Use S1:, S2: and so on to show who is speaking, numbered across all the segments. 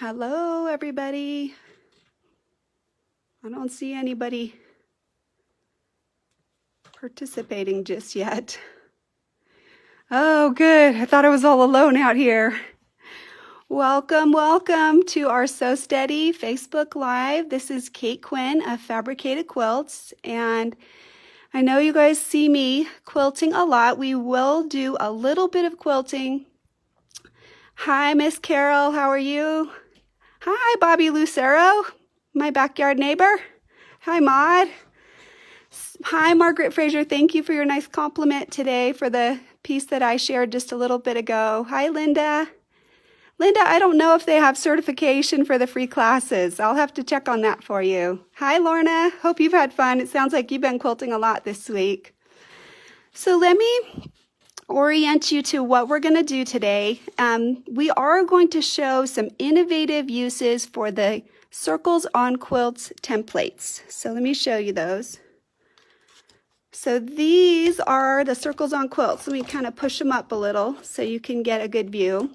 S1: Hello, everybody. I don't see anybody participating just yet. Oh, good. I thought I was all alone out here. Welcome to our So Steady Facebook Live. This is Kate Quinn of Fabricated Quilts, and I know you guys see me quilting a lot. We will do a little bit of quilting. Hi, Miss Carol. How are you? Hi, Bobby Lucero, my backyard neighbor. Hi, Maud. Hi, Margaret Fraser. Thank you for your nice compliment today for the piece that I shared just a little bit ago. Hi, Linda. Linda, I don't know if they have certification for the free classes. I'll have to check on that for you. Hi, Lorna. Hope you've had fun. It sounds like you've been quilting a lot this week. So let me orient you to what we're going to do today. We are going to show some innovative uses for the Circles on Quilts templates. So let me show you those. So these are the Circles on Quilts. Let me kind of push them up a little so you can get a good view.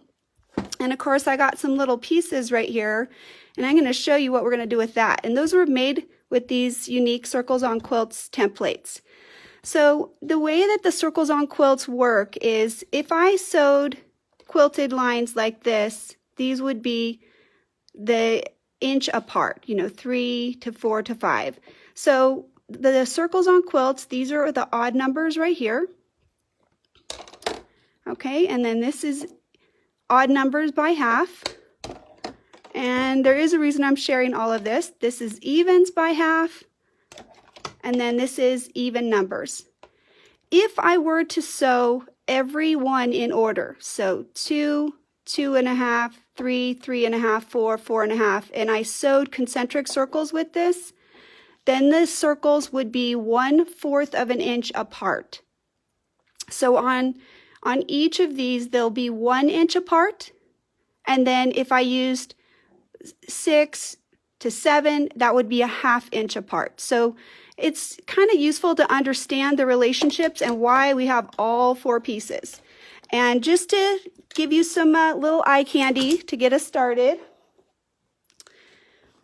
S1: And of course, I got some little pieces right here, and I'm going to show you what we're going to do with that. And those were made with these unique Circles on Quilts templates. So the way that the Circles on Quilts work is if I sewed quilted lines like this, these would be the inch apart, 3 to 4 to 5. So the Circles on Quilts, these are the odd numbers right here. Okay, and then this is odd numbers by half. And there is a reason I'm sharing all of this. This is evens by half. And then this is even numbers. If I were to sew every one in order, so 2, 2.5, 3, 3.5, 4, 4.5, and I sewed concentric circles with this, then the circles would be 1/4 of an inch apart. So on each of these, they'll be 1 inch apart. And then if I used 6 to 7, that would be a 1/2 inch apart. So it's kind of useful to understand the relationships and why we have all 4 pieces. And just to give you some little eye candy to get us started,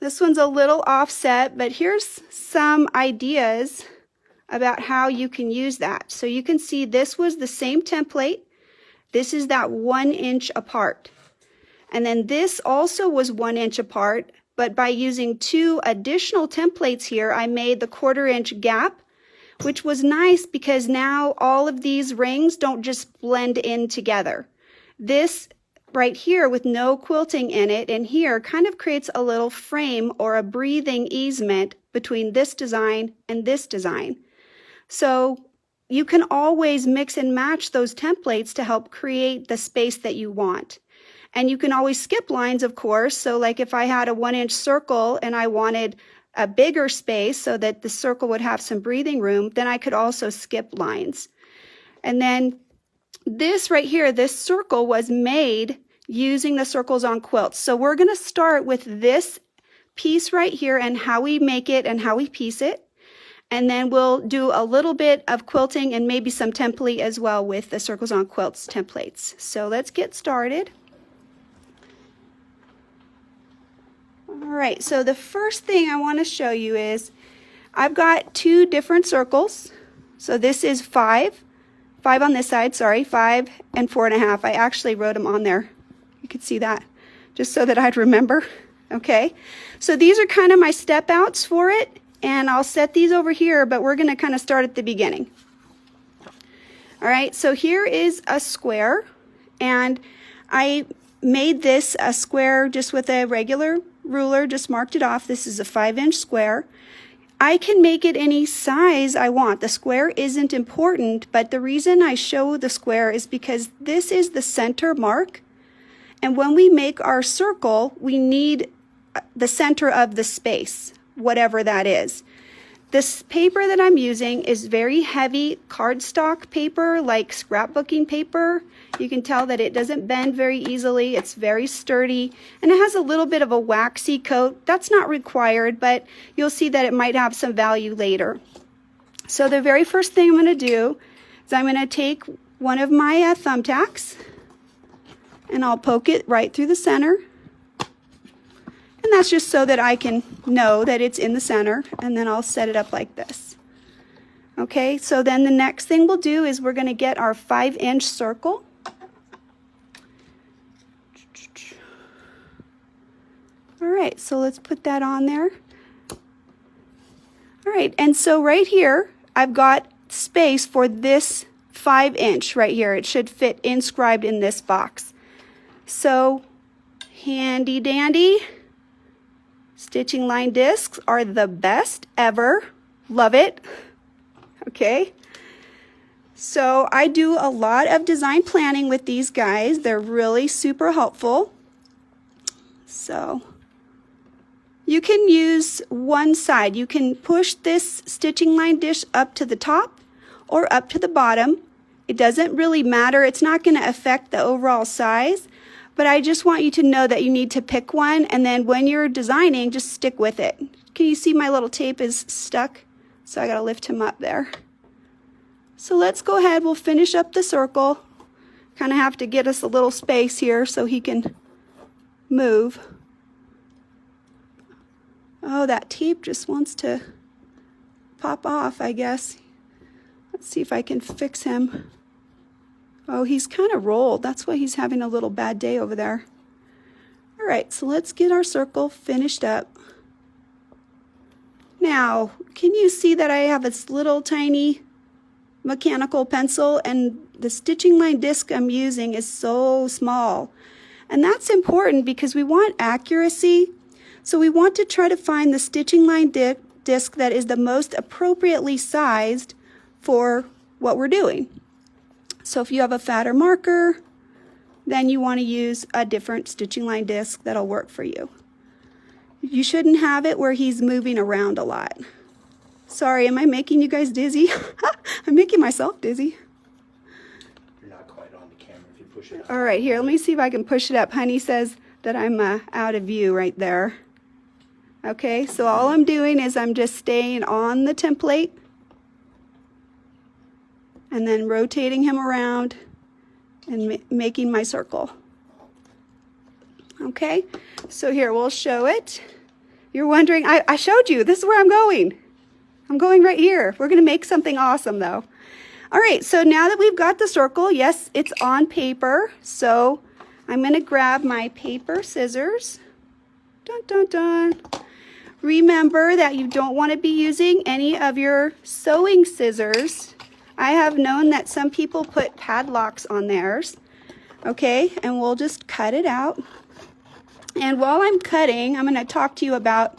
S1: this one's a little offset, but here's some ideas about how you can use that. So you can see this was the same template. This is that 1 inch apart. And then this also was 1 inch apart, but by using 2 additional templates here, I made the 1/4 inch gap, which was nice because now all of these rings don't just blend in together. This right here with no quilting in it and here kind of creates a little frame or a breathing easement between this design and this design. So you can always mix and match those templates to help create the space that you want. And you can always skip lines, of course. So like if I had a 1 inch circle and I wanted a bigger space so that the circle would have some breathing room, then I could also skip lines. And then this right here, this circle was made using the Circles on Quilts. So we're going to start with this piece right here and how we make it and how we piece it. And then we'll do a little bit of quilting and maybe some template as well with the Circles on Quilts templates. So let's get started. All right, so the first thing I want to show you is I've got 2 different circles. So this is 5 on this side, sorry, 5 and 4.5. I actually wrote them on there. You could see that just so that I'd remember. Okay, so these are kind of my step outs for it, and I'll set these over here, but we're going to kind of start at the beginning. All right, so here is a square, and I made this a square just with a regular ruler, just marked it off. This is a 5-inch square. I can make it any size I want. The square isn't important, but the reason I show the square is because this is the center mark. And when we make our circle, we need the center of the space, whatever that is. This paper that I'm using is very heavy cardstock paper, like scrapbooking paper. You can tell that it doesn't bend very easily. It's very sturdy, and it has a little bit of a waxy coat. That's not required, but you'll see that it might have some value later. So the very first thing I'm going to do is I'm going to take one of my thumbtacks, and I'll poke it right through the center. And that's just so that I can know that it's in the center, and then I'll set it up like this. Okay, so then the next thing we'll do is we're going to get our 5-inch circle. All right, so let's put that on there. All right, and so right here, I've got space for this 5-inch right here. It should fit inscribed in this box. So, handy dandy. Stitching line discs are the best ever. Love it. Okay. So I do a lot of design planning with these guys. They're really super helpful. So you can use one side. You can push this stitching line dish up to the top or up to the bottom. It doesn't really matter. It's not going to affect the overall size, but I just want you to know that you need to pick one, and then when you're designing, just stick with it. Can you see my little tape is stuck? So I got to lift him up there. So let's go ahead. We'll finish up the circle. Kind of have to get us a little space here so he can move. Oh, that tape just wants to pop off, I guess. Let's see if I can fix him. Oh, he's kind of rolled. That's why he's having a little bad day over there. All right, so let's get our circle finished up. Now, can you see that I have this little tiny mechanical pencil, and the stitching line disc I'm using is so small? And that's important because we want accuracy. So we want to try to find the stitching line disc that is the most appropriately sized for what we're doing. So if you have a fatter marker, then you want to use a different stitching line disc that'll work for you. You shouldn't have it where he's moving around a lot. Sorry, am I making you guys dizzy? I'm making myself dizzy.
S2: You're not quite on the camera if you push it up.
S1: All right, here, let me see if I can push it up. Honey says that I'm out of view right there. Okay, so all I'm doing is I'm just staying on the template and then rotating him around and making my circle. Okay, so here, we'll show it. You're wondering, I showed you, this is where I'm going. I'm going right here. We're gonna make something awesome though. All right, so now that we've got the circle, yes, it's on paper. So I'm gonna grab my paper scissors. Dun, dun, dun. Remember that you don't wanna be using any of your sewing scissors. I have known that some people put padlocks on theirs. Okay, and we'll just cut it out. And while I'm cutting, I'm going to talk to you about,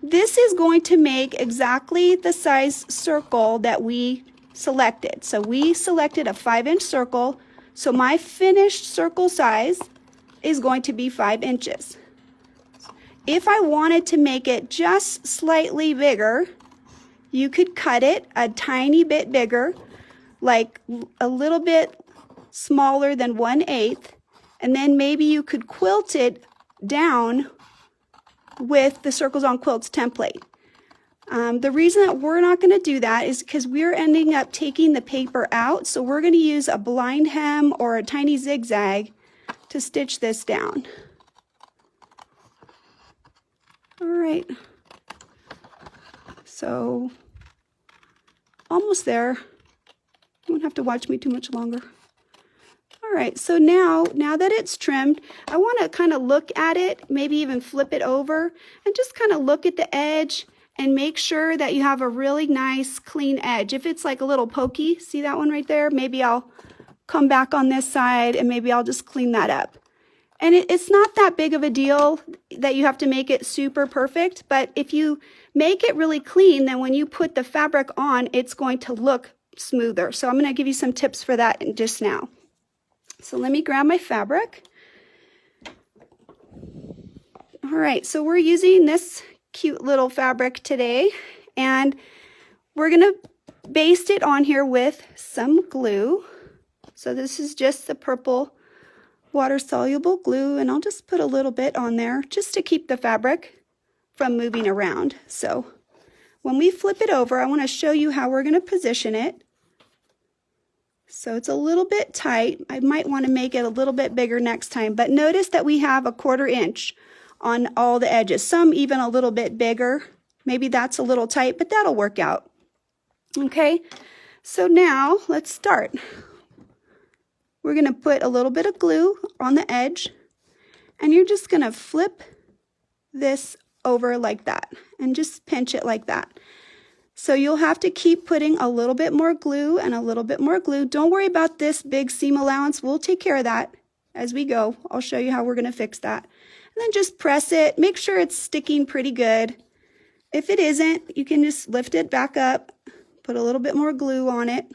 S1: this is going to make exactly the size circle that we selected. So we selected a 5-inch circle. So my finished circle size is going to be 5 inches. If I wanted to make it just slightly bigger, you could cut it a tiny bit bigger, like a little bit smaller than 1/8, and then maybe you could quilt it down with the Circles on Quilts template. The reason that we're not going to do that is because we're ending up taking the paper out, so we're going to use a blind hem or a tiny zigzag to stitch this down. All right, so almost there. You won't have to watch me too much longer. All right, so now that it's trimmed, I want to kind of look at it, maybe even flip it over, and just kind of look at the edge and make sure that you have a really nice clean edge. If it's like a little pokey, see that one right there? Maybe I'll come back on this side and maybe I'll just clean that up. And it's not that big of a deal that you have to make it super perfect, but if you make it really clean, then when you put the fabric on, it's going to look smoother. So I'm going to give you some tips for that just now. So let me grab my fabric. All right, so we're using this cute little fabric today, and we're going to baste it on here with some glue. So this is just the purple water-soluble glue, and I'll just put a little bit on there just to keep the fabric from moving around. So when we flip it over, I want to show you how we're going to position it. So it's a little bit tight. I might want to make it a little bit bigger next time, but notice that we have a 1/4 inch on all the edges, some even a little bit bigger. Maybe that's a little tight, but that'll work out. Okay, so now let's start. We're going to put a little bit of glue on the edge, and you're just going to flip this over like that and just pinch it like that. So you'll have to keep putting a little bit more glue and a little bit more glue. Don't worry about this big seam allowance. We'll take care of that as we go. I'll show you how we're going to fix that. And then just press it. Make sure it's sticking pretty good. If it isn't, you can just lift it back up, put a little bit more glue on it.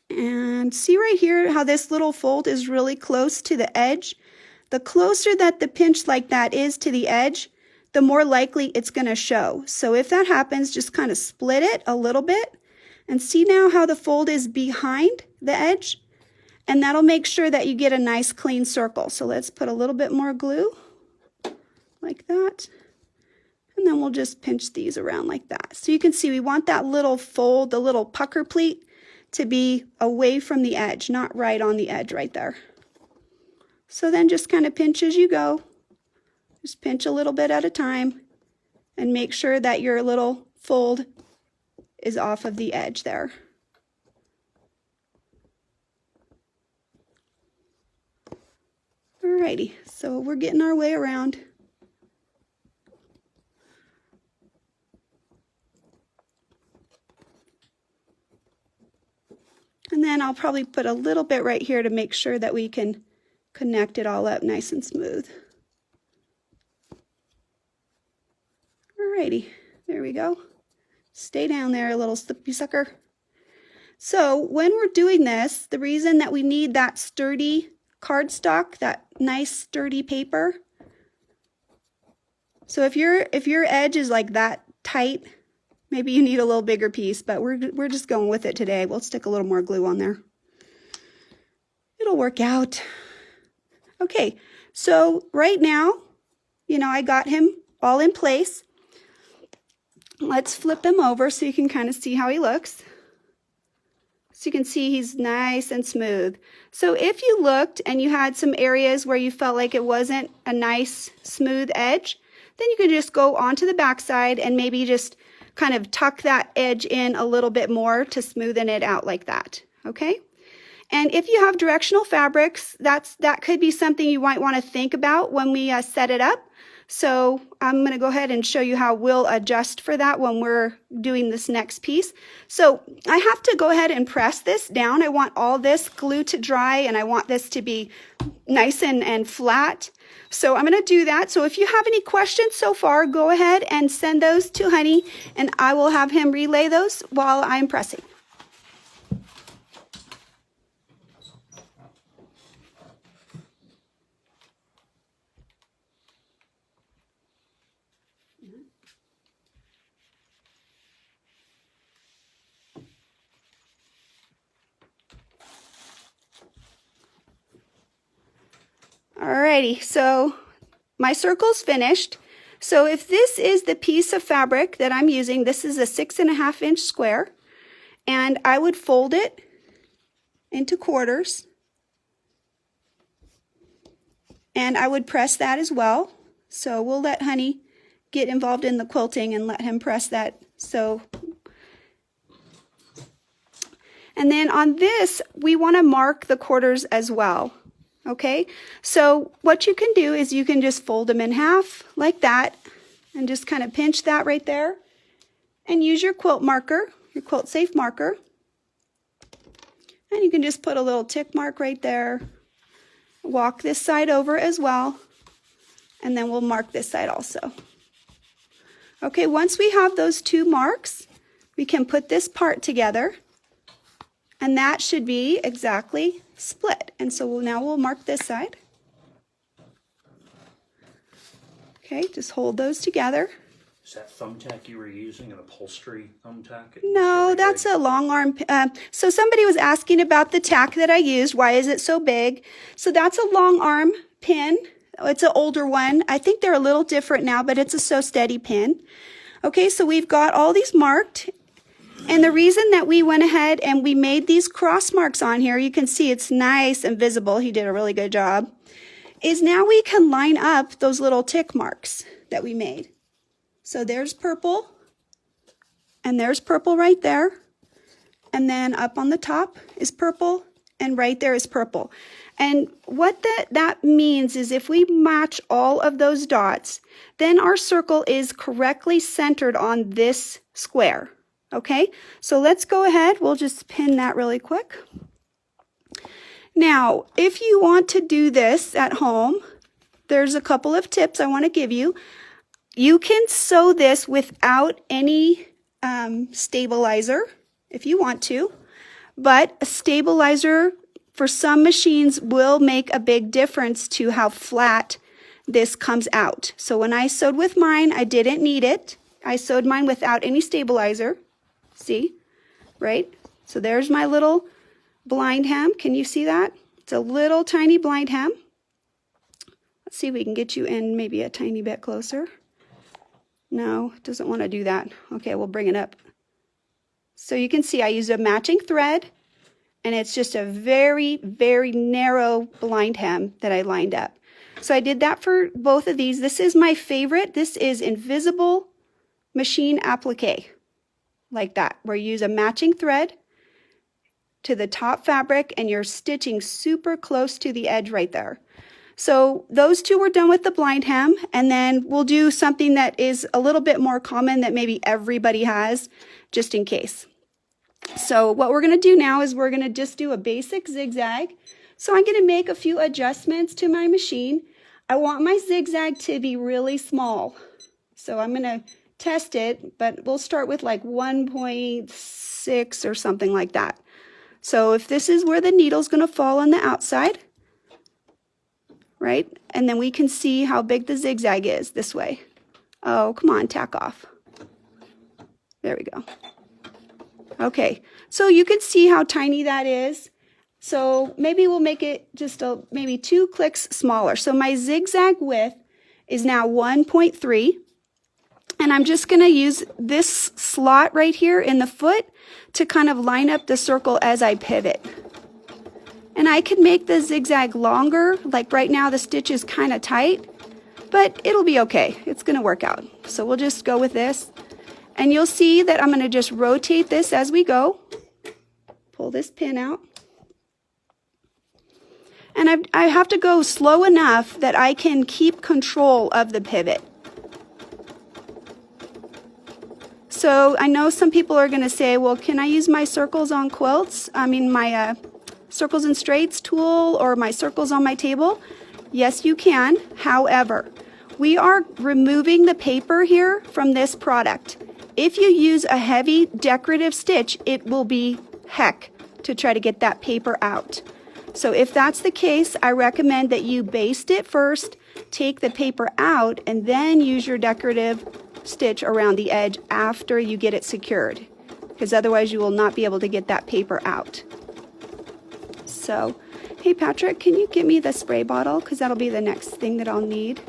S1: And see right here how this little fold is really close to the edge? The closer that the pinch like that is to the edge, the more likely it's going to show. So if that happens, just kind of split it a little bit and see now how the fold is behind the edge, and that'll make sure that you get a nice clean circle. So let's put a little bit more glue like that, and then we'll just pinch these around like that. So you can see we want that little fold, the little pucker pleat, to be away from the edge, not right on the edge right there. So then just kind of pinch as you go. Just pinch a little bit at a time and make sure that your little fold is off of the edge there. Alrighty, so we're getting our way around. And then I'll probably put a little bit right here to make sure that we can connect it all up nice and smooth. Alrighty, there we go. Stay down there, little slippy sucker. So when we're doing this, the reason that we need that sturdy cardstock, that nice sturdy paper. So if your edge is like that tight, maybe you need a little bigger piece, but we're just going with it today. We'll stick a little more glue on there. It'll work out. Okay, so right now, you know, I got him all in place. Let's flip him over so you can kind of see how he looks. So you can see he's nice and smooth. So if you looked and you had some areas where you felt like it wasn't a nice smooth edge, then you can just go onto the back side and maybe just kind of tuck that edge in a little bit more to smoothen it out like that, okay? And if you have directional fabrics, that could be something you might want to think about when we set it up. So I'm going to go ahead and show you how we'll adjust for that when we're doing this next piece. So I have to go ahead and press this down. I want all this glue to dry, and I want this to be nice and flat. So I'm going to do that. So if you have any questions so far, go ahead and send those to Honey, and I will have him relay those while I'm pressing. Alrighty, so my circle's finished. So if this is the piece of fabric that I'm using, this is a 6.5 inch square, and I would fold it into quarters, and I would press that as well. So we'll let Honey get involved in the quilting and let him press that. So, and then on this, we want to mark the quarters as well. Okay, so what you can do is you can just fold them in half like that and just kind of pinch that right there and use your quilt marker, your quilt safe marker, and you can just put a little tick mark right there. Walk this side over as well, and then we'll mark this side also. Okay, once we have those two marks, we can put this part together, and that should be exactly split. And so now we'll mark this side. Okay, just hold those together.
S2: Is that thumbtack you were using, an upholstery thumbtack?
S1: No, that's a long arm. So somebody was asking about the tack that I used. Why is it so big? So that's a long arm pin. It's an older one. I think they're a little different now, but it's a So Steady pin. Okay, so we've got all these marked. And the reason that we went ahead and we made these cross marks on here, you can see it's nice and visible. He did a really good job. is now we can line up those little tick marks that we made. So there's purple, and there's purple right there, and then up on the top is purple, and right there is purple. And what that means is if we match all of those dots, then our circle is correctly centered on this square. Okay, so let's go ahead. We'll just pin that really quick. Now, if you want to do this at home, there's a couple of tips I want to give you. You can sew this without any stabilizer if you want to, but a stabilizer for some machines will make a big difference to how flat this comes out. So when I sewed with mine, I didn't need it. I sewed mine without any stabilizer. See, right? So there's my little blind hem. Can you see that? It's a little tiny blind hem. Let's see if we can get you in maybe a tiny bit closer. No, it doesn't want to do that. Okay, we'll bring it up. So you can see I used a matching thread, and it's just a very, very narrow blind hem that I lined up. So I did that for both of these. This is my favorite. This is invisible machine applique, like that, where you use a matching thread to the top fabric and you're stitching super close to the edge right there. So those two were done with the blind hem, and then we'll do something that is a little bit more common that maybe everybody has, just in case. So what we're going to do now is we're going to just do a basic zigzag. So I'm going to make a few adjustments to my machine. I want my zigzag to be really small. So I'm going to test it, but we'll start with like 1.6 or something like that. So if this is where the needle's going to fall on the outside, right? And then we can see how big the zigzag is this way. Oh, come on, tack off. There we go. Okay, so you can see how tiny that is. So maybe we'll make it just maybe 2 clicks smaller. So my zigzag width is now 1.3. And I'm just going to use this slot right here in the foot to kind of line up the circle as I pivot. And I could make the zigzag longer, like right now the stitch is kind of tight, but it'll be okay. It's going to work out. So we'll just go with this. And you'll see that I'm going to just rotate this as we go. Pull this pin out. And I have to go slow enough that I can keep control of the pivot. So I know some people are going to say, well, can I use my circles on quilts? I mean, my circles and straights tool or my circles on my table? Yes, you can. However, we are removing the paper here from this product. If you use a heavy decorative stitch, it will be heck to try to get that paper out. So if that's the case, I recommend that you baste it first, take the paper out, and then use your decorative stitch around the edge after you get it secured, because otherwise you will not be able to get that paper out. So, hey Patrick, can you get me the spray bottle? Because that'll be the next thing that I'll need.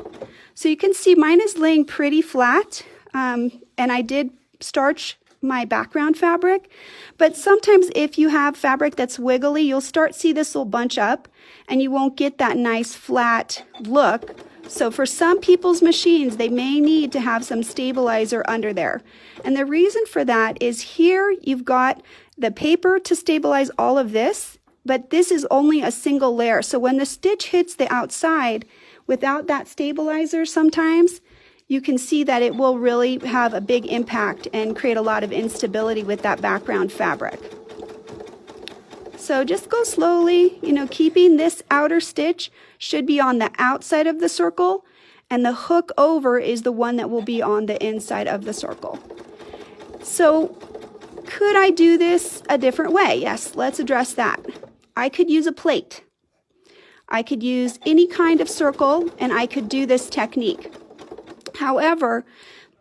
S1: So you can see mine is laying pretty flat, and I did starch my background fabric, but sometimes if you have fabric that's wiggly, you'll start see this will bunch up and you won't get that nice flat look. So for some people's machines, they may need to have some stabilizer under there. And the reason for that is here you've got the paper to stabilize all of this, but this is only a single layer. So when the stitch hits the outside without that stabilizer, sometimes you can see that it will really have a big impact and create a lot of instability with that background fabric. So just go slowly, keeping this outer stitch should be on the outside of the circle, and the hook over is the one that will be on the inside of the circle. So could I do this a different way? Yes, let's address that. I could use a plate. I could use any kind of circle, and I could do this technique. However,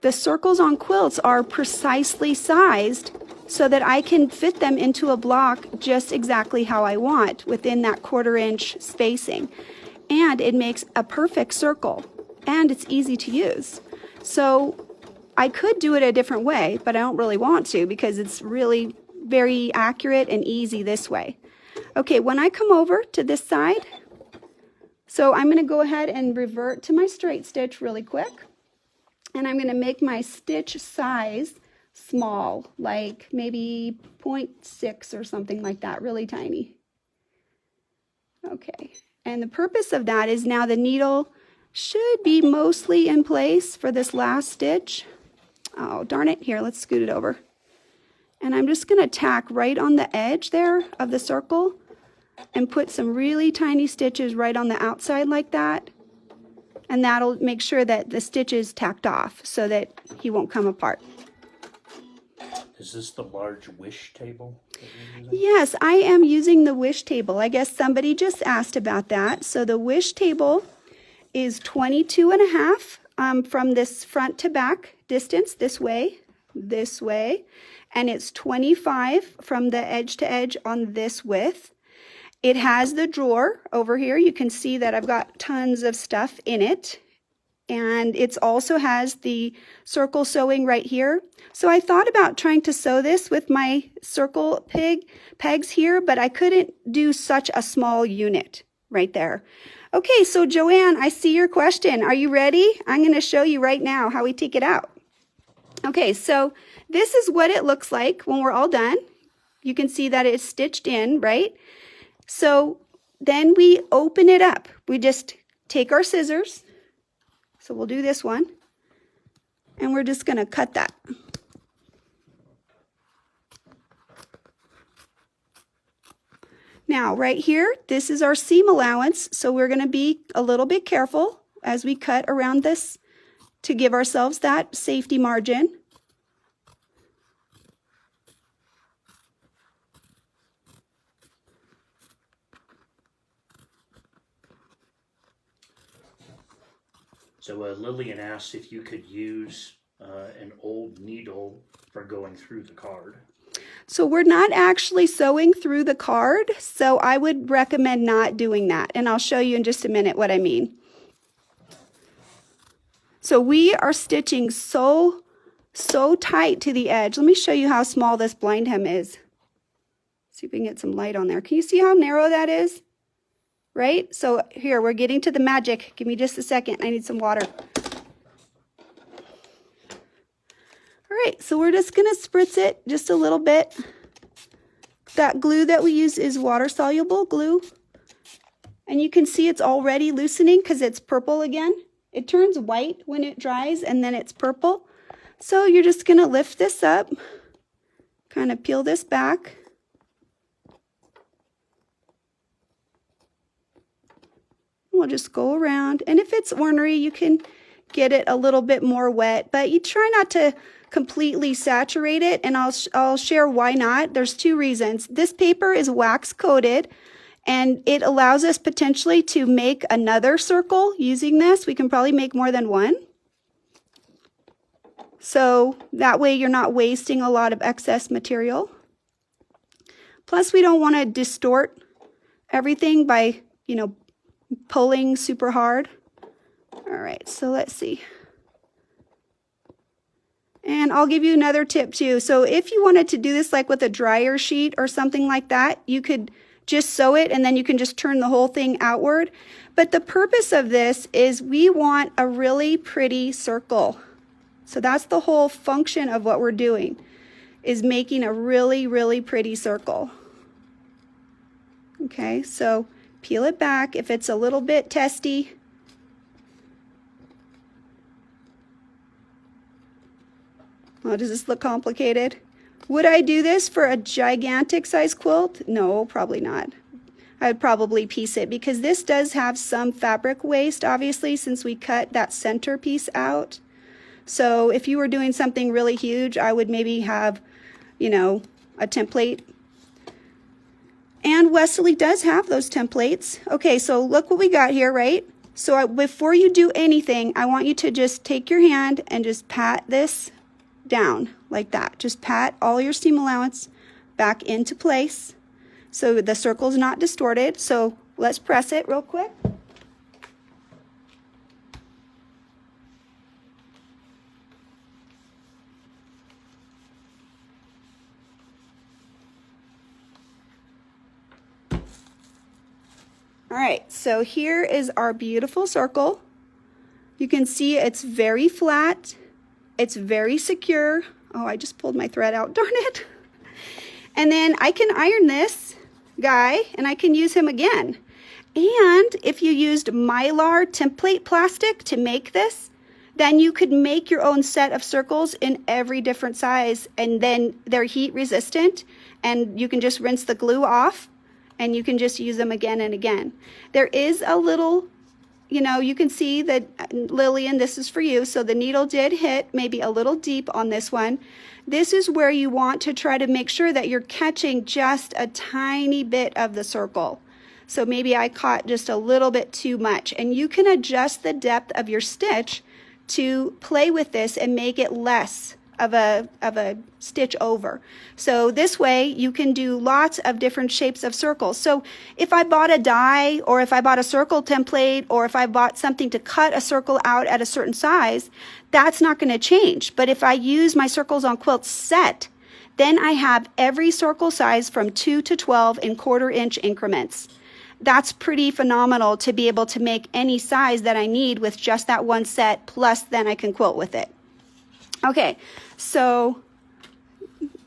S1: the circles on quilts are precisely sized so that I can fit them into a block just exactly how I want within that 1/4 inch spacing. And it makes a perfect circle, and it's easy to use. So I could do it a different way, but I don't really want to because it's really very accurate and easy this way. Okay, when I come over to this side, So I'm going to go ahead and revert to my straight stitch really quick. And I'm going to make my stitch size small, like maybe 0.6 or something like that, really tiny. Okay, and the purpose of that is now the needle should be mostly in place for this last stitch. Oh, darn it. Here, let's scoot it over. And I'm just going to tack right on the edge there of the circle and put some really tiny stitches right on the outside like that. And that'll make sure that the stitch is tacked off so that he won't come apart.
S2: Is this the large wish table that you're using?
S1: Yes, I am using the wish table. I guess somebody just asked about that. So the wish table is 22.5 from this front to back distance this way, and it's 25 from the edge to edge on this width. It has the drawer over here. You can see that I've got tons of stuff in it. And it also has the circle sewing right here. So I thought about trying to sew this with my circle pegs here, but I couldn't do such a small unit right there. Okay, so Joanne, I see your question. Are you ready? I'm going to show you right now how we take it out. Okay, so this is what it looks like when we're all done. You can see that it's stitched in, right? So then we open it up. We just take our scissors. So we'll do this one. And we're just going to cut that. Now, right here, this is our seam allowance. So we're going to be a little bit careful as we cut around this to give ourselves that safety margin.
S2: So Lillian asked if you could use an old needle for going through the card.
S1: So we're not actually sewing through the card, so I would recommend not doing that. And I'll show you in just a minute what I mean. So we are stitching so tight to the edge. Let me show you how small this blind hem is. See if we can get some light on there. Can you see how narrow that is? Right? So here, we're getting to the magic. Give me just a second. I need some water. All right, so we're just going to spritz it just a little bit. That glue that we use is water-soluble glue. And you can see it's already loosening because it's purple again. It turns white when it dries, and then it's purple. So you're just going to lift this up, kind of peel this back. We'll just go around, and if it's ornery, you can get it a little bit more wet, but you try not to completely saturate it, and I'll share why not. There's two reasons. This paper is wax coated, and it allows us potentially to make another circle using this. We can probably make more than one. So that way you're not wasting a lot of excess material. Plus, we don't want to distort everything by, pulling super hard. All right, so let's see. And I'll give you another tip too. So if you wanted to do this like with a dryer sheet or something like that, you could just sew it and then you can just turn the whole thing outward. But the purpose of this is we want a really pretty circle. So that's the whole function of what we're doing, is making a really, really pretty circle. Okay, so peel it back if it's a little bit testy. Oh, does this look complicated? Would I do this for a gigantic size quilt? No, probably not. I would probably piece it because this does have some fabric waste, obviously, since we cut that center piece out. So if you were doing something really huge, I would maybe have, a template. And Wesley does have those templates. Okay, so look what we got here, right? So before you do anything, I want you to just take your hand and just pat this down like that. Just pat all your seam allowance back into place so the circle's not distorted. So let's press it real quick. All right, so here is our beautiful circle. You can see it's very flat. It's very secure. Oh, I just pulled my thread out, darn it. And then I can iron this guy and I can use him again. And if you used Mylar template plastic to make this, then you could make your own set of circles in every different size, and then they're heat resistant, and you can just rinse the glue off and you can just use them again and again. There is a little, you can see that, Lillian, this is for you. So the needle did hit maybe a little deep on this one. This is where you want to try to make sure that you're catching just a tiny bit of the circle. So maybe I caught just a little bit too much, and you can adjust the depth of your stitch to play with this and make it less of a stitch over. So this way you can do lots of different shapes of circles. So if I bought a die, or if I bought a circle template, or if I bought something to cut a circle out at a certain size, that's not going to change. But if I use my Circles on Quilts set, then I have every circle size from 2 to 12 in 1/4 inch increments. That's pretty phenomenal to be able to make any size that I need with just that one set, plus then I can quilt with it. Okay, so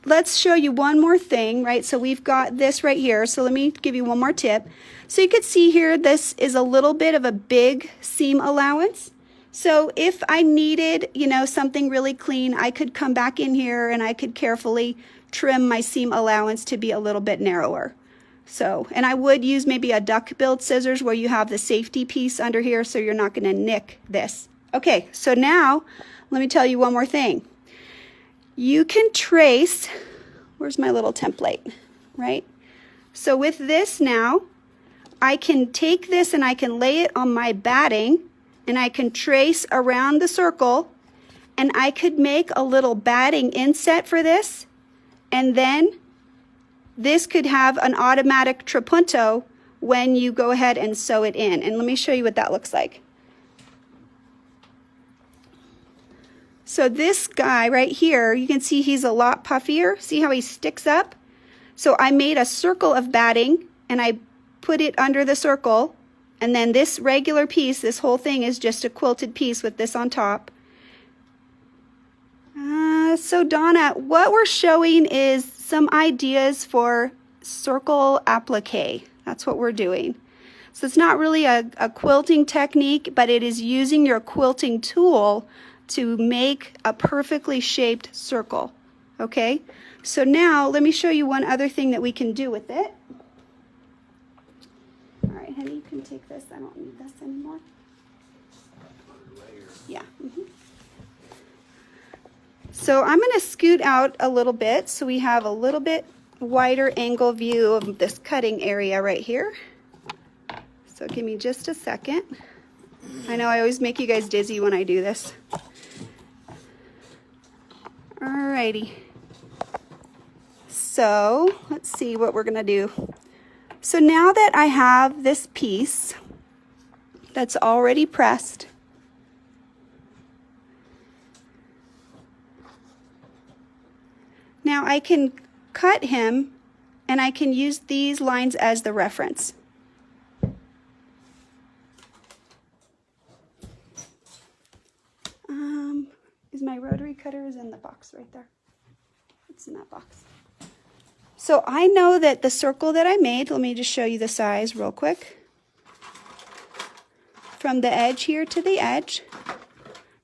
S1: let's show you one more thing, right? So we've got this right here. So let me give you one more tip. So you can see here, this is a little bit of a big seam allowance. So if I needed, something really clean, I could come back in here and I could carefully trim my seam allowance to be a little bit narrower. So, and I would use maybe a duck bill scissors where you have the safety piece under here so you're not going to nick this. Okay, so now let me tell you one more thing. You can trace, where's my little template, right? So with this now, I can take this and I can lay it on my batting and I can trace around the circle, and I could make a little batting inset for this, and then this could have an automatic trapunto when you go ahead and sew it in. And let me show you what that looks like. So this guy right here, you can see he's a lot puffier. See how he sticks up? So I made a circle of batting and I put it under the circle. And then this regular piece, this whole thing is just a quilted piece with this on top. So Donna, what we're showing is some ideas for circle applique. That's what we're doing. So it's not really a quilting technique, but it is using your quilting tool to make a perfectly shaped circle. Okay, so now let me show you one other thing that we can do with it. All right, honey, you can take this. I don't need this anymore. Yeah. So I'm going to scoot out a little bit so we have a little bit wider angle view of this cutting area right here. So give me just a second. I know I always make you guys dizzy when I do this. Alrighty. So let's see what we're going to do. So now that I have this piece that's already pressed, now I can cut him and I can use these lines as the reference. Is my rotary cutter is in the box right there? It's in that box. So I know that the circle that I made, let me just show you the size real quick. From the edge here to the edge,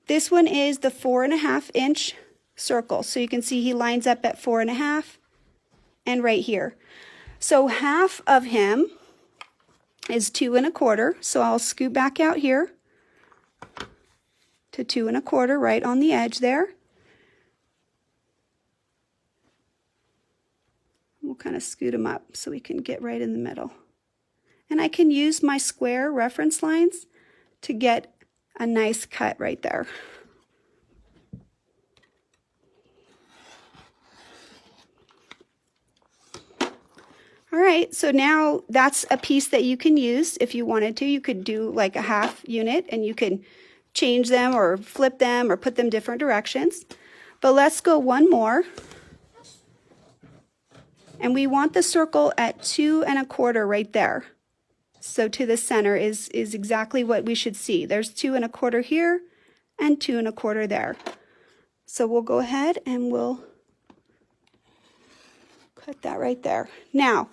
S1: this one is the 4.5 inch circle. So you can see he lines up at 4.5 and right here. So half of him is 2 1/4. So I'll scoot back out here to 2 1/4 right on the edge there. We'll kind of scoot them up so we can get right in the middle. And I can use my square reference lines to get a nice cut right there. All right, so now that's a piece that you can use if you wanted to. You could do like a half unit and you can change them or flip them or put them different directions. But let's go one more. And we want the circle at 2 1/4 right there. So to the center is exactly what we should see. There's 2 1/4 here and 2 1/4 there. So we'll go ahead and we'll cut that right there. Now,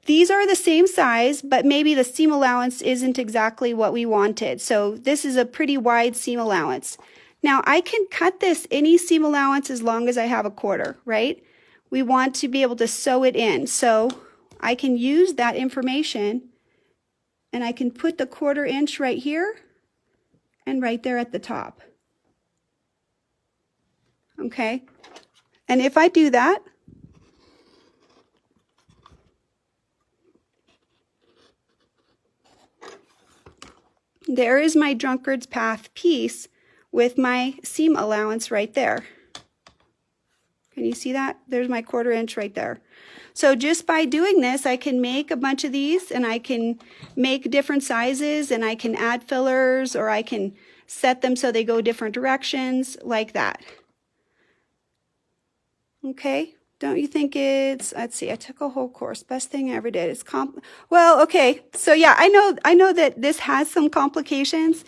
S1: these are the same size, but maybe the seam allowance isn't exactly what we wanted. So this is a pretty wide seam allowance. Now I can cut this any seam allowance as long as I have a 1/4, right? We want to be able to sew it in. So I can use that information and I can put the 1/4 inch right here and right there at the top. Okay? And if I do that, there is my drunkard's path piece with my seam allowance right there. Can you see that? There's my 1/4 inch right there. So just by doing this, I can make a bunch of these and I can make different sizes and I can add fillers or I can set them so they go different directions like that. Okay, don't you think it's, let's see, I took a whole course, best thing I ever did. It's well, okay, so yeah, I know that this has some complications.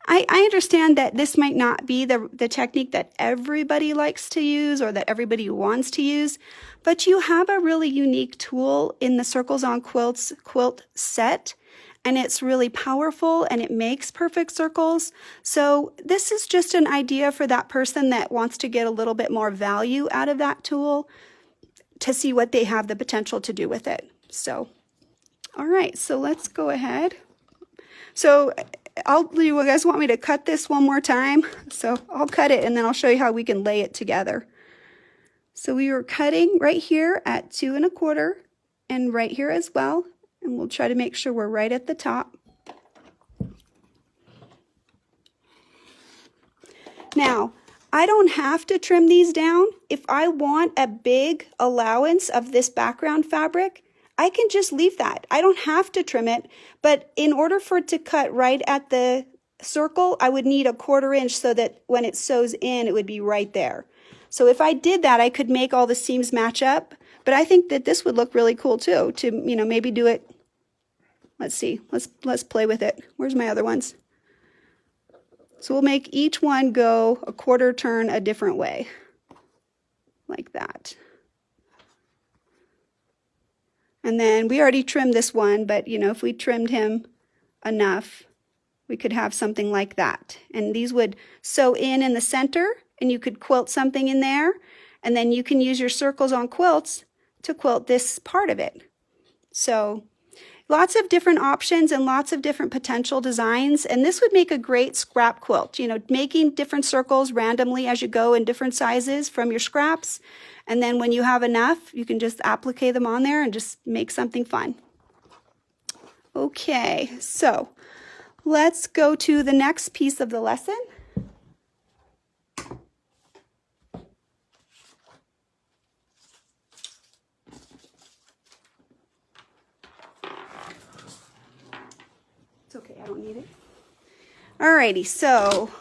S1: I understand that this might not be the technique that everybody likes to use or that everybody wants to use, but you have a really unique tool in the Circles on Quilts quilt set, and it's really powerful and it makes perfect circles. So this is just an idea for that person that wants to get a little bit more value out of that tool to see what they have the potential to do with it. So, all right, so let's go ahead. So you guys want me to cut this one more time? So I'll cut it and then I'll show you how we can lay it together. So we were cutting right here at 2 1/4 and right here as well. And we'll try to make sure we're right at the top. Now, I don't have to trim these down. If I want a big allowance of this background fabric, I can just leave that. I don't have to trim it, but in order for it to cut right at the circle, I would need a 1/4 inch so that when it sews in, it would be right there. So if I did that, I could make all the seams match up, but I think that this would look really cool too, to, you know, maybe do it. Let's see, let's play with it. Where's my other ones? So we'll make each one go a 1/4 turn a different way, like that. And then we already trimmed this one, but you know, if we trimmed him enough, we could have something like that. And these would sew in the center, and you could quilt something in there, and then you can use your Circles on Quilts to quilt this part of it. So lots of different options and lots of different potential designs, and this would make a great scrap quilt, you know, making different circles randomly as you go in different sizes from your scraps. And then when you have enough, you can just applique them on there and just make something fun. Okay, so let's go to the next piece of the lesson. It's okay, I don't need it. Alrighty, so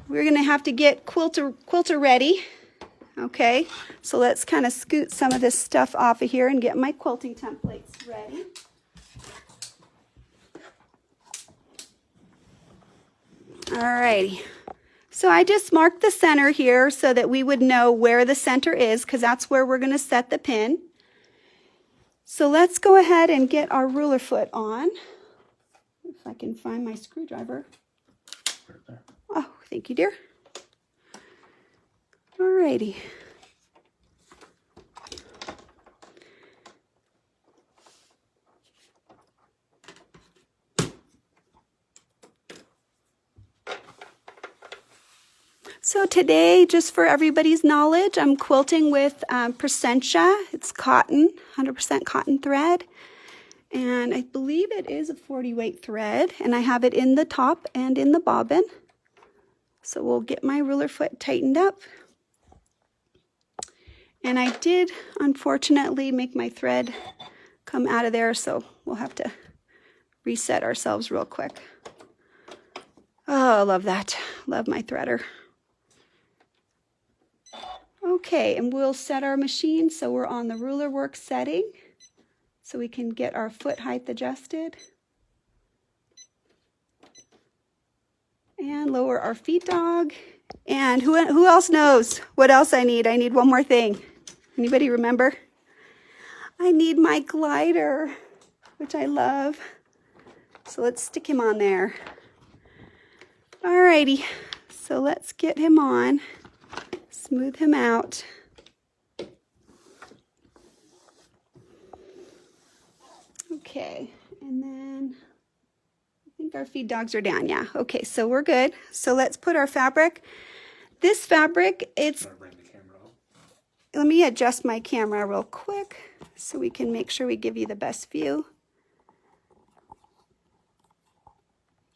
S1: we're gonna have to get quilter ready. Okay, so let's kind of scoot some of this stuff off of here and get my quilting templates ready. Alrighty, so I just marked the center here so that we would know where the center is, because that's where we're going to set the pin. So let's go ahead and get our ruler foot on. If I can find my screwdriver. Oh, thank you, dear. Alrighty. So today, just for everybody's knowledge, I'm quilting with Presentia. It's cotton, 100% cotton thread. And I believe it is a 40 weight thread, and I have it in the top and in the bobbin. So we'll get my ruler foot tightened up. And I did, unfortunately, make my thread come out of there, so we'll have to reset ourselves real quick. Oh, I love that. Love my threader. Okay, and we'll set our machine so we're on the ruler work setting. so we can get our foot height adjusted. And lower our feet dog. And who else knows what else I need? I need one more thing. Anybody remember? I need my glider, which I love. So let's stick him on there. Alrighty, so let's get him on. Smooth him out. Okay, and then I think our feed dogs are down. Yeah, okay, so we're good. So let's put our fabric. This fabric, it's...
S2: Bring the camera up.
S1: Let me adjust my camera real quick so we can make sure we give you the best view.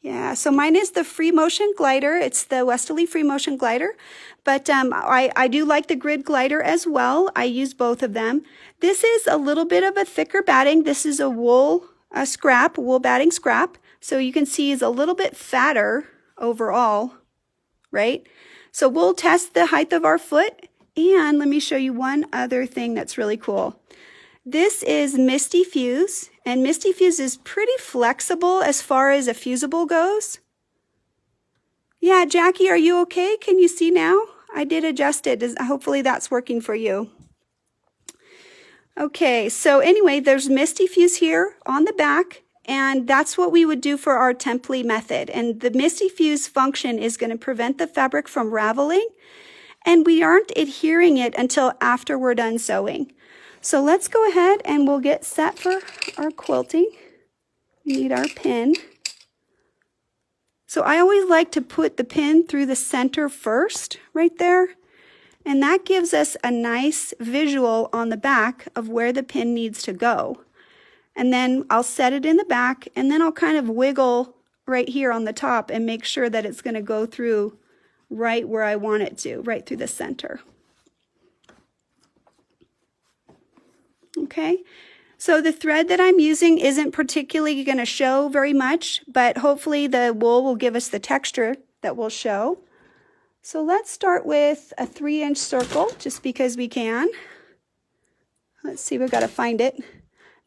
S1: Yeah, so mine is the Free Motion Glider. It's the Westerly Free Motion Glider, but I do like the grid glider as well. I use both of them. This is a little bit of a thicker batting. This is a wool scrap, wool batting scrap. So you can see it's a little bit fatter overall, right? So we'll test the height of our foot, and let me show you one other thing that's really cool. This is Misty Fuse, and Misty Fuse is pretty flexible as far as a fusible goes. Yeah, Jackie, are you okay? Can you see now? I did adjust it. Hopefully that's working for you. Okay, so anyway, there's Misty Fuse here on the back, and that's what we would do for our template method. And the Misty Fuse function is going to prevent the fabric from raveling, and we aren't adhering it until after we're done sewing. So let's go ahead and we'll get set for our quilting. We need our pin. So I always like to put the pin through the center first, right there. And that gives us a nice visual on the back of where the pin needs to go. And then I'll set it in the back, and then I'll kind of wiggle right here on the top and make sure that it's going to go through right where I want it to, right through the center. Okay, so the thread that I'm using isn't particularly going to show very much, but hopefully the wool will give us the texture that will show. So let's start with a 3-inch circle, just because we can. Let's see, we've got to find it.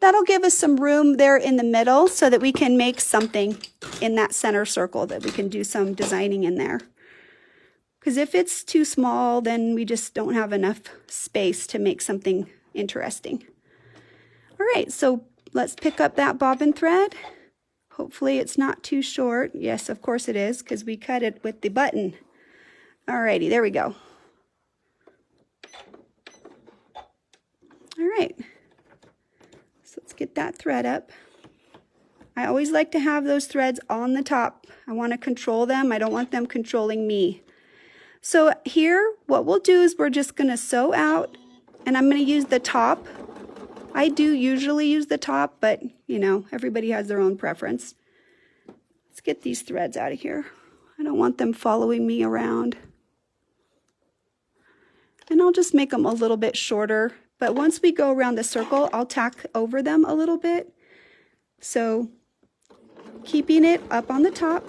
S1: That'll give us some room there in the middle so that we can make something in that center circle, that we can do some designing in there. Because if it's too small, then we just don't have enough space to make something interesting. All right, so let's pick up that bobbin thread. Hopefully it's not too short. Yes, of course it is, because we cut it with the button. All righty, there we go. All right, so let's get that thread up. I always like to have those threads on the top. I want to control them. I don't want them controlling me. So here, what we'll do is we're just going to sew out, and I'm going to use the top. I do usually use the top, but you know, everybody has their own preference. Let's get these threads out of here. I don't want them following me around. And I'll just make them a little bit shorter, but once we go around the circle, I'll tack over them a little bit. So keeping it up on the top,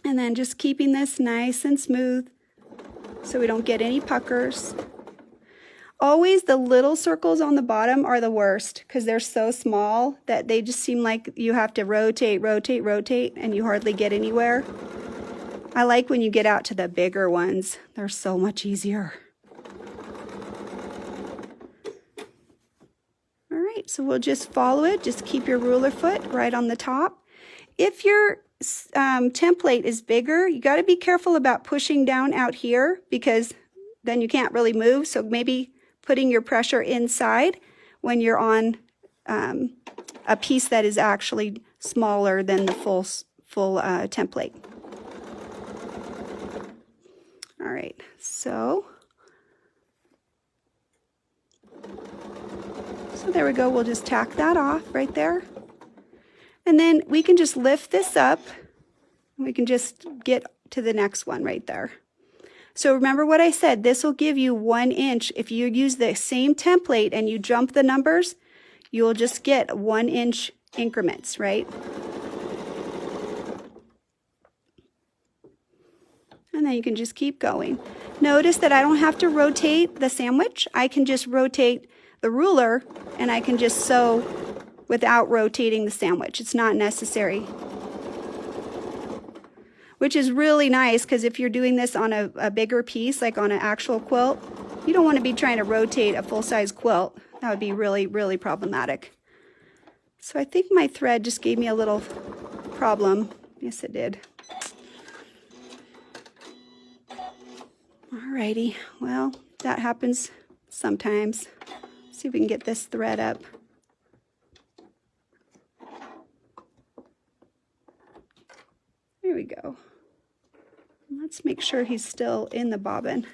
S1: and then just keeping this nice and smooth so we don't get any puckers. Always the little circles on the bottom are the worst because they're so small that they just seem like you have to rotate, rotate, rotate, and you hardly get anywhere. I like when you get out to the bigger ones. They're so much easier. All right, so we'll just follow it. Just keep your ruler foot right on the top. If your template is bigger, you got to be careful about pushing down out here because then you can't really move. So maybe putting your pressure inside when you're on a piece that is actually smaller than the full template. All right, so there we go. We'll just tack that off right there. And then we can just lift this up and we can just get to the next one right there. So remember what I said, this will give you 1 inch. If you use the same template and you jump the numbers, you'll just get 1 inch increments, right? And then you can just keep going. Notice that I don't have to rotate the sandwich. I can just rotate the ruler and I can just sew without rotating the sandwich. It's not necessary. Which is really nice because if you're doing this on a bigger piece, like on an actual quilt, you don't want to be trying to rotate a full-size quilt. That would be really, really problematic. So I think my thread just gave me a little problem. Yes, it did. Alrighty, well, that happens sometimes. Let's see if we can get this thread up. There we go. Let's make sure he's still in the bobbin.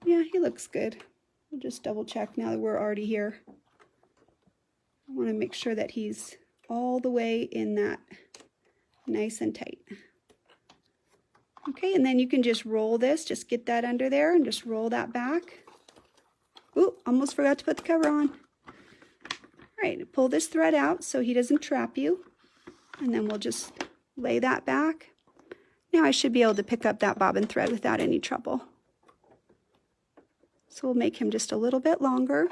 S1: Yeah, he looks good. We'll just double check now that we're already here. I want to make sure that he's all the way in that nice and tight. Okay, and then you can just roll this, just get that under there and just roll that back. Ooh, almost forgot to put the cover on. All right, pull this thread out so he doesn't trap you. And then we'll just lay that back. Now I should be able to pick up that bobbin thread without any trouble. So we'll make him just a little bit longer.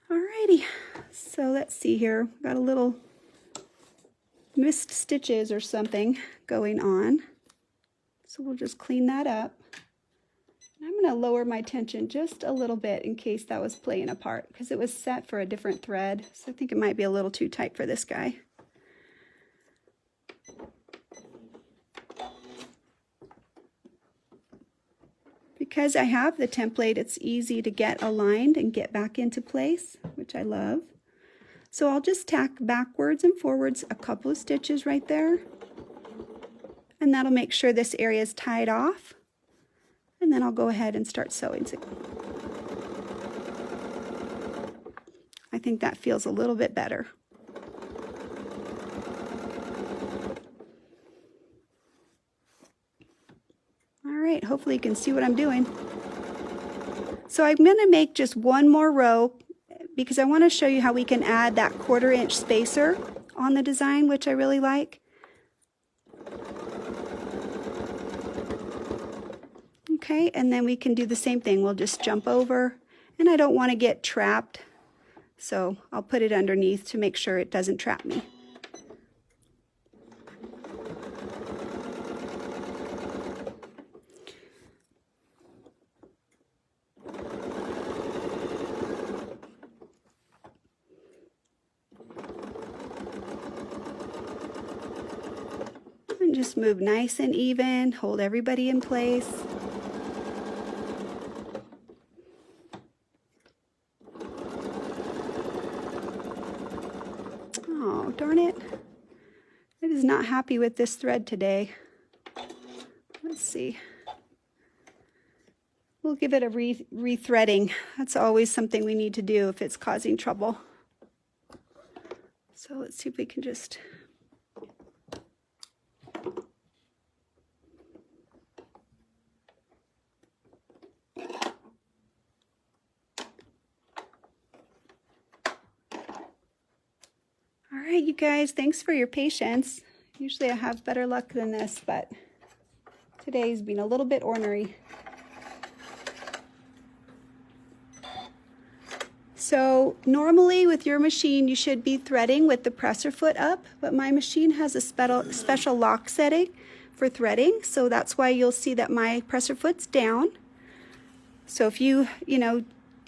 S1: Alrighty, so let's see here. We've got a little missed stitches or something going on. So we'll just clean that up. And I'm going to lower my tension just a little bit in case that was playing a part because it was set for a different thread. So I think it might be a little too tight for this guy. Because I have the template, it's easy to get aligned and get back into place, which I love. So I'll just tack backwards and forwards a couple of stitches right there. And that'll make sure this area is tied off. And then I'll go ahead and start sewing. I think that feels a little bit better. All right, hopefully you can see what I'm doing. So I'm going to make just one more row because I want to show you how we can add that 1/4 inch spacer on the design, which I really like. Okay, and then we can do the same thing. We'll just jump over, and I don't want to get trapped, so I'll put it underneath to make sure it doesn't trap me. And just move nice and even, hold everybody in place. Oh, darn it. It is not happy with this thread today. Let's see. We'll give it a rethreading. That's always something we need to do if it's causing trouble. So let's see if we can just... All right, you guys, thanks for your patience. Usually I have better luck than this, but today's been a little bit ornery. So normally with your machine, you should be threading with the presser foot up, but my machine has a special lock setting for threading. So that's why you'll see that my presser foot's down. So if you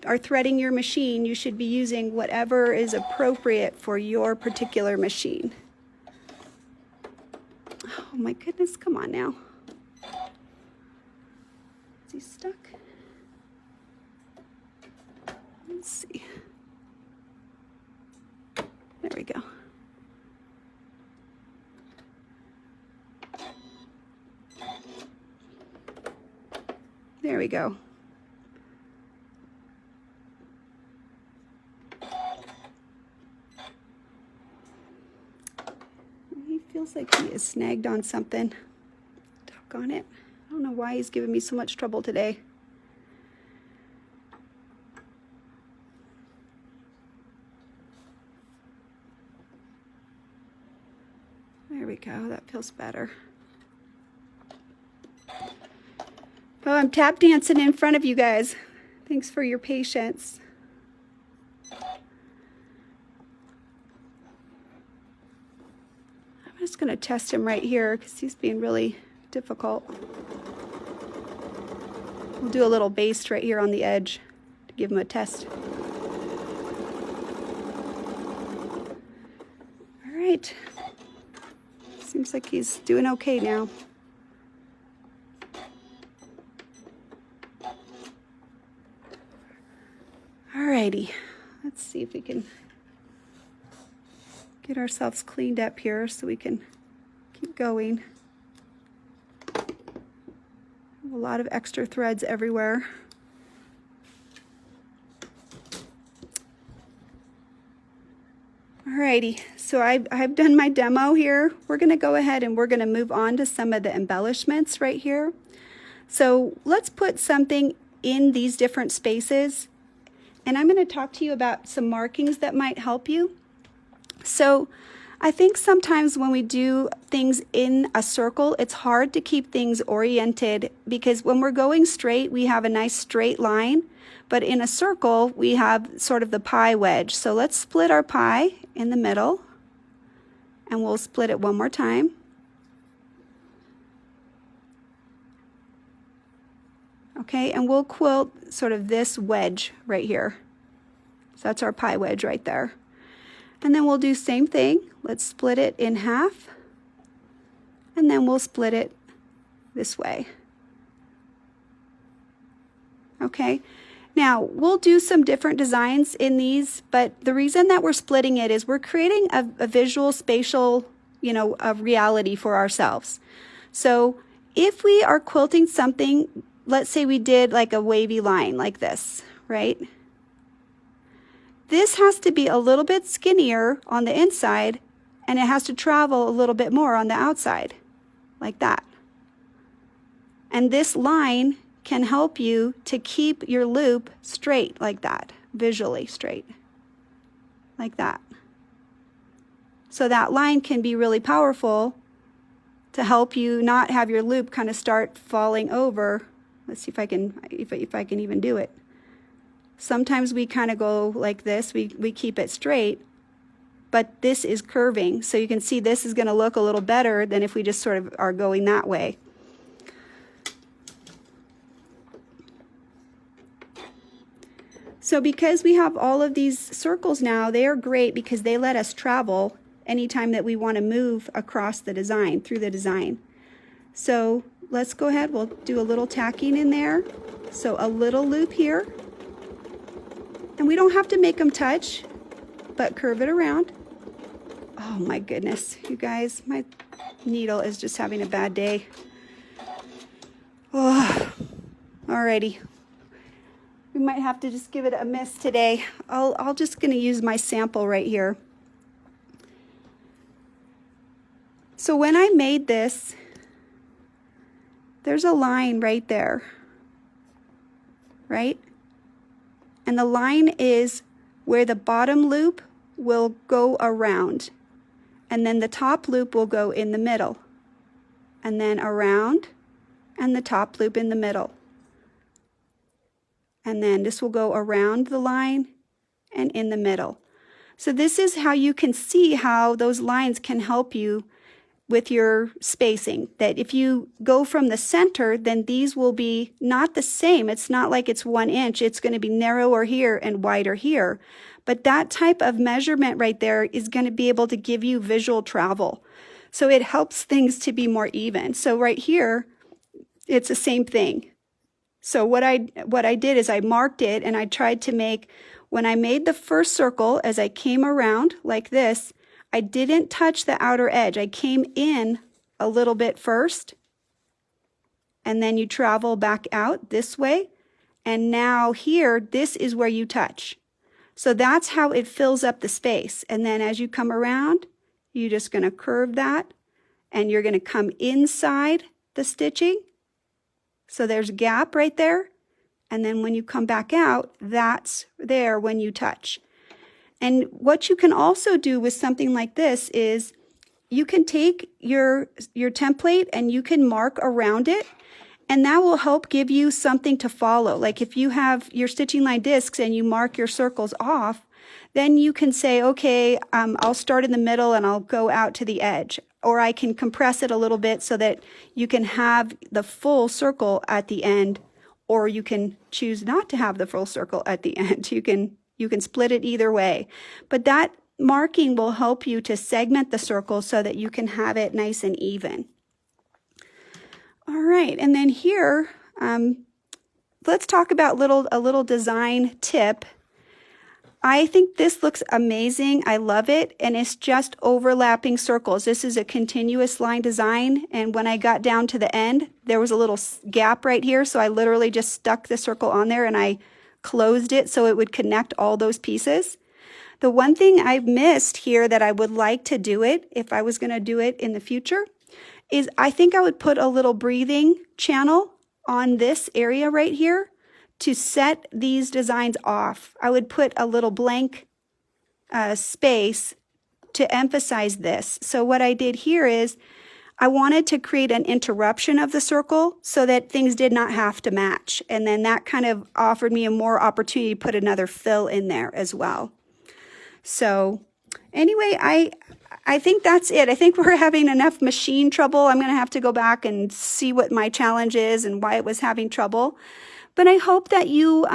S1: are threading your machine, you should be using whatever is appropriate for your particular machine. Oh my goodness, come on now. Is he stuck? Let's see. There we go. There we go. He feels like he is snagged on something. Doggone it. I don't know why he's giving me so much trouble today. There we go, that feels better. I'm tap dancing in front of you guys. Thanks for your patience. I'm just going to test him right here because he's being really difficult. We'll do a little baste right here on the edge to give him a test. All right. Seems like he's doing okay now. Alrighty, let's see if we can get ourselves cleaned up here so we can keep going. A lot of extra threads everywhere. Alrighty, so I've done my demo here. We're going to go ahead and we're going to move on to some of the embellishments right here. So let's put something in these different spaces. And I'm going to talk to you about some markings that might help you. So I think sometimes when we do things in a circle, it's hard to keep things oriented because when we're going straight, we have a nice straight line. But in a circle, we have sort of the pie wedge. So let's split our pie in the middle. And we'll split it one more time. Okay, and we'll quilt sort of this wedge right here. So that's our pie wedge right there. And then we'll do same thing. Let's split it in half. And then we'll split it this way. Okay, now we'll do some different designs in these, but the reason that we're splitting it is we're creating a visual, spatial, a reality for ourselves. So if we are quilting something, let's say we did like a wavy line like this, right? This has to be a little bit skinnier on the inside, and it has to travel a little bit more on the outside, like that. And this line can help you to keep your loop straight like that, visually straight, like that. So that line can be really powerful to help you not have your loop kind of start falling over. Let's see if I can even do it. Sometimes we kind of go like this, we keep it straight, but this is curving. So you can see this is going to look a little better than if we just sort of are going that way. So because we have all of these circles now, they are great because they let us travel anytime that we want to move across the design, through the design. So let's go ahead, we'll do a little tacking in there. So a little loop here. And we don't have to make them touch, but curve it around. Oh my goodness, you guys, my needle is just having a bad day. Oh, alrighty. We might have to just give it a miss today. I'll just gonna use my sample right here. So when I made this, there's a line right there, right? And the line is where the bottom loop will go around, and then the top loop will go in the middle, and then around, and the top loop in the middle. And then this will go around the line and in the middle. So this is how you can see how those lines can help you with your spacing. That if you go from the center, then these will be not the same. It's not like it's 1 inch. It's going to be narrower here and wider here. But that type of measurement right there is going to be able to give you visual travel. So it helps things to be more even. So right here, it's the same thing. So what I did is I marked it, and I tried to make, when I made the first circle, as I came around like this, I didn't touch the outer edge. I came in a little bit first, and then you travel back out this way. And now here, this is where you touch. So that's how it fills up the space. And then as you come around, you're just going to curve that, and you're going to come inside the stitching. So there's a gap right there. And then when you come back out, that's there when you touch. And what you can also do with something like this is you can take your template and you can mark around it. And that will help give you something to follow. Like if you have your stitching line discs and you mark your circles off, then you can say, okay, I'll start in the middle and I'll go out to the edge. Or I can compress it a little bit so that you can have the full circle at the end, or you can choose not to have the full circle at the end. You can split it either way. But that marking will help you to segment the circle so that you can have it nice and even. All right, and then here, let's talk about a little design tip. I think this looks amazing. I love it, and it's just overlapping circles. This is a continuous line design, and when I got down to the end, there was a little gap right here, so I literally just stuck the circle on there and I closed it so it would connect all those pieces. The one thing I've missed here that I would like to do it, if I was going to do it in the future, is I think I would put a little breathing channel on this area right here to set these designs off. I would put a little blank space to emphasize this. So what I did here is I wanted to create an interruption of the circle so that things did not have to match. And then that kind of offered me a more opportunity to put another fill in there as well. So anyway, I think that's it. I think we're having enough machine trouble. I'm going to have to go back and see what my challenge is and why it was having trouble. But I hope that you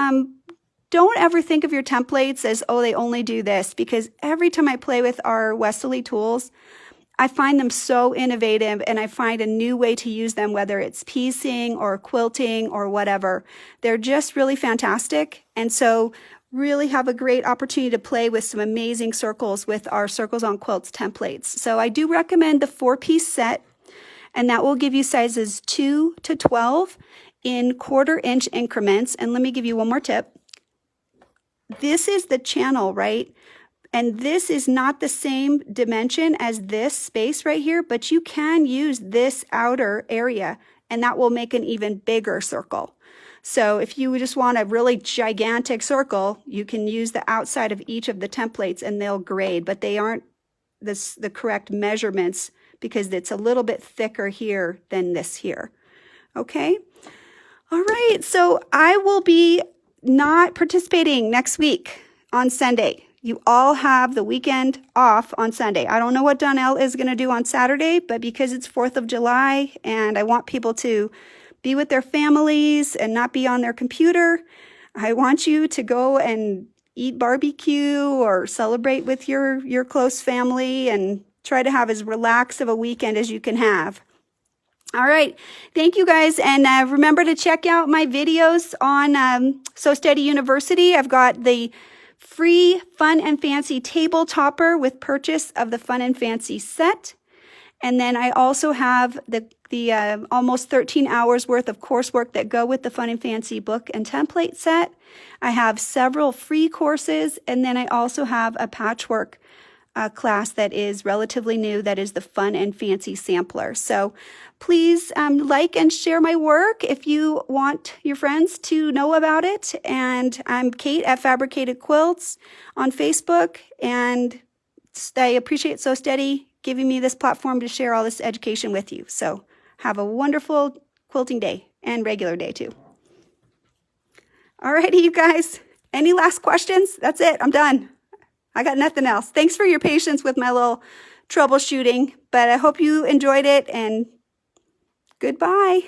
S1: don't ever think of your templates as, oh, they only do this, because every time I play with our Westerly tools, I find them so innovative and I find a new way to use them, whether it's piecing or quilting or whatever. They're just really fantastic. And so really have a great opportunity to play with some amazing circles with our Circles on Quilts templates. So I do recommend the 4-piece set, and that will give you sizes 2 to 12 in 1/4 inch increments. And let me give you one more tip. This is the channel, right? And this is not the same dimension as this space right here, but you can use this outer area and that will make an even bigger circle. So if you just want a really gigantic circle, you can use the outside of each of the templates and they'll grade, but they aren't the correct measurements because it's a little bit thicker here than this here. Okay? All right, so I will be not participating next week on Sunday. You all have the weekend off on Sunday. I don't know what Donnell is going to do on Saturday, but because it's 4th of July and I want people to be with their families and not be on their computer, I want you to go and eat barbecue or celebrate with your close family and try to have as relaxed of a weekend as you can have. All right. Thank you guys. And remember to check out my videos on Sew Steady University. I've got the free Fun and Fancy table topper with purchase of the Fun and Fancy set. And then I also have the almost 13 hours worth of coursework that go with the Fun and Fancy book and template set. I have several free courses. And then I also have a patchwork class that is relatively new, that is the Fun and Fancy sampler. So please like and share my work if you want your friends to know about it. And I'm Kate at Fabricated Quilts on Facebook, and I appreciate Sew Steady giving me this platform to share all this education with you. So have a wonderful quilting day and regular day too. Alrighty, you guys, any last questions? That's it, I'm done. I got nothing else. Thanks for your patience with my little troubleshooting, but I hope you enjoyed it, and goodbye.